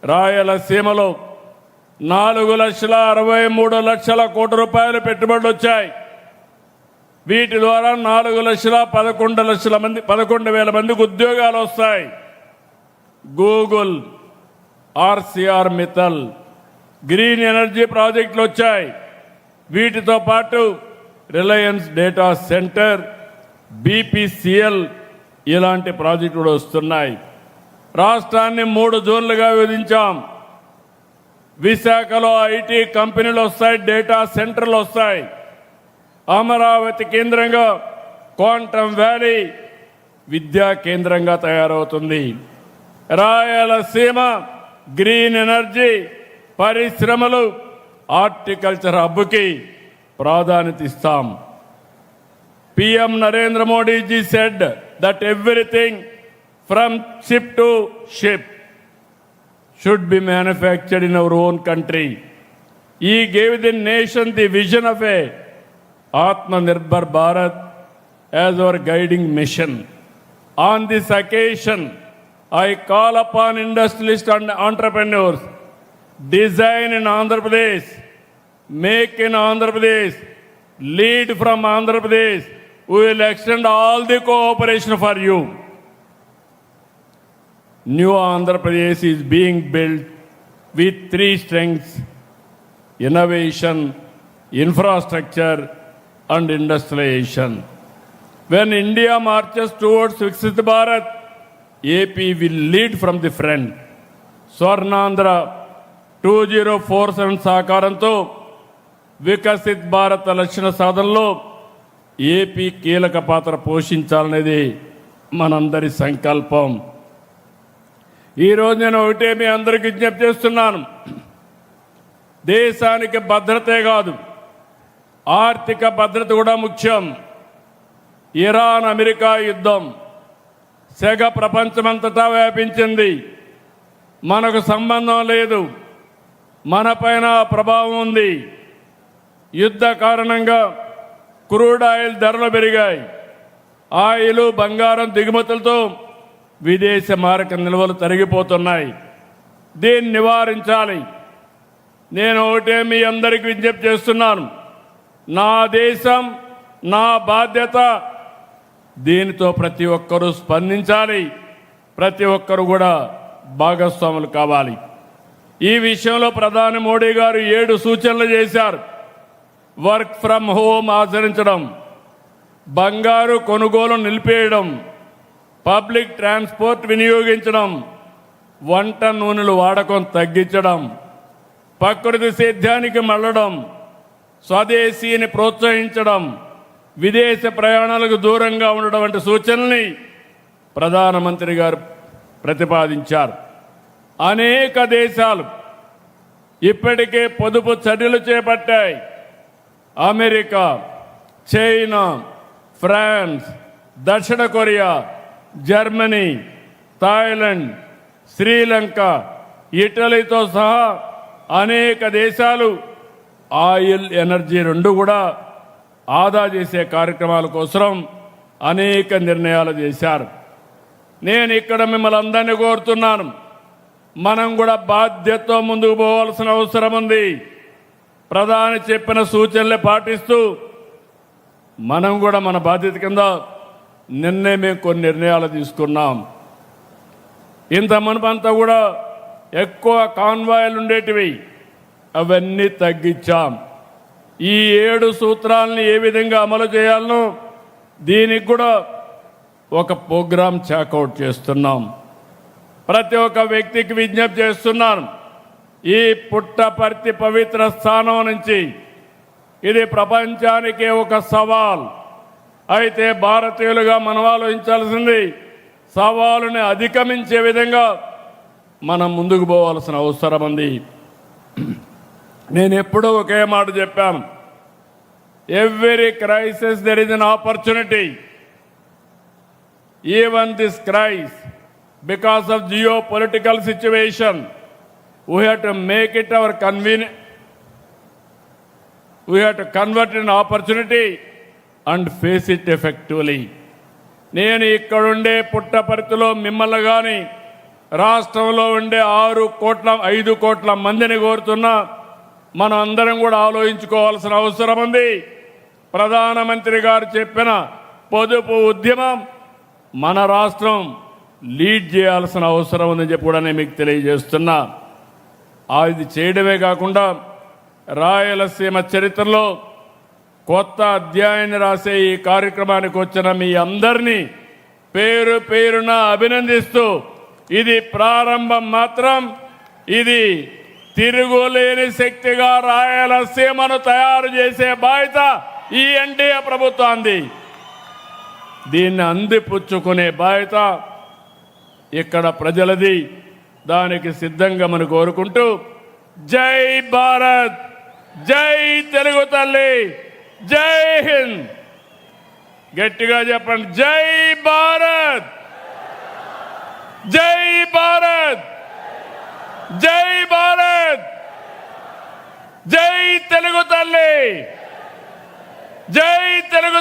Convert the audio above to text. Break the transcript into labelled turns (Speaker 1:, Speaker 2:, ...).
Speaker 1: రాయలసీమలో 4,63,00,000 కోట్ల రూపాయలు పెట్టుబడులు వచ్చాయి. వీటి ద్వారా 4,11,00,000 మందికి ఉద్యోగాలు వస్తాయి. Google, RCR Mittal, green energy ప్రాజెక్టులు వచ్చాయి. వీటితో పాటు రిలయన్స్ డేటా సెంటర్, బీపీసీఎల్ ఇలాంటి ప్రాజెక్టులు కూడా వస్తున్నాయి. రాష్ట్రాన్ని 3 జోన్లుగా విభజించాం. విశాఖలో ఐటీ కంపెనీలు వస్తాయి, డేటా సెంటర్లు వస్తాయి. అమరావతి కేంద్రంగా క్వాంటమ్ వ్యాలీ విద్యా కేంద్రంగా తయారవుతుంది. రాయలసీమ గ్రీన్ ఎనర్జీ, పరిశ్రమలు, హార్టికల్చర్ హబ్కి ప్రాధాన్యత ఇస్తాం. PM Narendra Modi ji said that everything from ship to ship should be manufactured in our own country. He gave the nation the vision of a Atmanirbhar Bharat as our guiding mission. On this occasion, I call upon industrialists and entrepreneurs, design in Andhra Pradesh, make in Andhra Pradesh, lead from Andhra Pradesh. We will extend all the cooperation for you. New Andhra Pradesh is being built with 3 strengths: innovation, infrastructure, and industrialization. When India marches towards Viksit Bharat, AP will lead from the front. Swarnandhra 2047 సహకారంతో వికసిత్ భారత్ లక్ష్య సాధనలో AP కీలక పాత్ర పోషించాలనేది మనందరి సంకల్పం. ఈరోజు నేను ఒకటే మీ అందరికీ విజ్ఞప్తి చేస్తున్నాను. దేశానికి భద్రతే కాదు, ఆర్థిక భద్రత కూడా ముఖ్యం. ఇరాన్ అమెరికా యుద్ధం సెగ ప్రపంచమంతటా వ్యాపించింది. మనకు సంబంధం లేదు, మనపైన ప్రభావం ఉంది. యుద్ధ కారణంగా క్రూడ్ ఆయిల్ ధరలు పెరిగాయి. ఆయిల్, బంగారం దిగుమతులతో విదేశ మారక నిల్వలు తరిగిపోతున్నాయి. దీన్ని నివారించాలి. నేను ఒకటే మీ అందరికీ విజ్ఞప్తి చేస్తున్నాను. నా దేశం, నా బాధ్యత. దీనితో ప్రతి ఒక్కరూ స్పందించాలి. ప్రతి ఒక్కరూ కూడా భాగస్వాములు కావాలి. ఈ విషయంలో ప్రధాని మోడీ గారు 7 సూచనలు చేశారు. వర్క్ ఫ్రమ్ హోమ్ ఆచరించడం, బంగారు కొనుగోలు నిలిపేయడం, పబ్లిక్ ట్రాన్స్పోర్ట్ వినియోగించడం, వంట నూనెలు వాడకం తగ్గించడం, ప్రకృతి సేద్యానికి మళ్ళడం, స్వదేశీని ప్రోత్సహించడం, విదేశ ప్రయాణాలకు దూరంగా ఉండడం వంటి సూచనల్ని ప్రధానమంత్రి గారు ప్రతిపాదించారు. అనేక దేశాలు ఇప్పటికే పొదుపు చర్యలు చేపట్టాయి. అమెరికా, చైనా, ఫ్రాన్స్, దక్షిణ కొరియా, జర్మనీ, థాయిలాండ్, శ్రీలంక, ఇటలీతో సహా అనేక దేశాలు ఆయిల్, ఎనర్జీ 2 కూడా ఆదా చేసే కార్యక్రమాల కోసం అనేక నిర్ణయాలు చేశారు. నేను ఇక్కడ మిమ్మల్ని అందరినీ కోరుతున్నాను, మనం కూడా బాధ్యతతో ముందుకు పోవాల్సిన అవసరం ఉంది. ప్రధాని చెప్పిన సూచనలే పాటిస్తూ మనం కూడా మన బాధ్యత కింద నిన్నే మేము కొన్ని నిర్ణయాలు తీసుకున్నాం. ఇంత మునుపంతా కూడా ఎక్కువ కాన్వాయిలు ఉండేటివి, అవన్నీ తగ్గించాం. ఈ 7 సూత్రాలని ఏ విధంగా అమలు చేయాలనో దీనికి కూడా ఒక ప్రోగ్రాం చాకౌట్ చేస్తున్నాం. ప్రతి ఒక్క వ్యక్తికి విజ్ఞప్తి చేస్తున్నాను, ఈ పుట్టపర్తి పవిత్ర స్థానం నుంచి ఇది ప్రపంచానికే ఒక సవాల్. అయితే భారతీయులుగా మనం ఆలోచించాల్సింది సవాలుని అధిగమించే విధంగా మనం ముందుకు పోవాల్సిన అవసరం ఉంది. నేను ఎప్పుడూ ఒకే మాట చెప్పాను, every crisis there is an opportunity. Even this crisis because of geopolitical situation we have to make it our convenient. We have to convert an opportunity and face it effectively. నేను ఇక్కడుండే పుట్టపర్తిలో మిమ్మల్ని కానీ రాష్ట్రంలో ఉండే 5 కోట్ల మందిని కోరుతున్నా, మనం అందరం కూడా ఆలోచించుకోవాల్సిన అవసరం ఉంది. ప్రధానమంత్రి గారు చెప్పిన పొదుపు ఉద్యమం మన రాష్ట్రం లీడ్ చేయాల్సిన అవసరం ఉందని చెప్పి కూడా నేను మీకు తెలియజేస్తున్నా. అది చేయడమే కాకుండా రాయలసీమ చరిత్రలో కొత్త అధ్యాయాన్ని రాసే ఈ కార్యక్రమానికి వచ్చిన మీ అందరినీ పేరు పేరున అభినందిస్తూ, ఇది ప్రారంభం మాత్రం, ఇది తిరుగులేని శక్తిగా రాయలసీమను తయారు చేసే బాధ్యత ఈ ఎన్డీఏ ప్రభుత్వాన్ని. దీన్ని అందిపుచ్చుకునే బాధ్యత ఇక్కడ ప్రజలది. దానికి సిద్ధంగా మనం కోరుకుంటూ, జై భారత్, జై తెలుగు తల్లి, జై హింద్. గట్టిగా చెప్పండి, జై భారత్, జై భారత్, జై భారత్, జై తెలుగు తల్లి, జై తెలుగు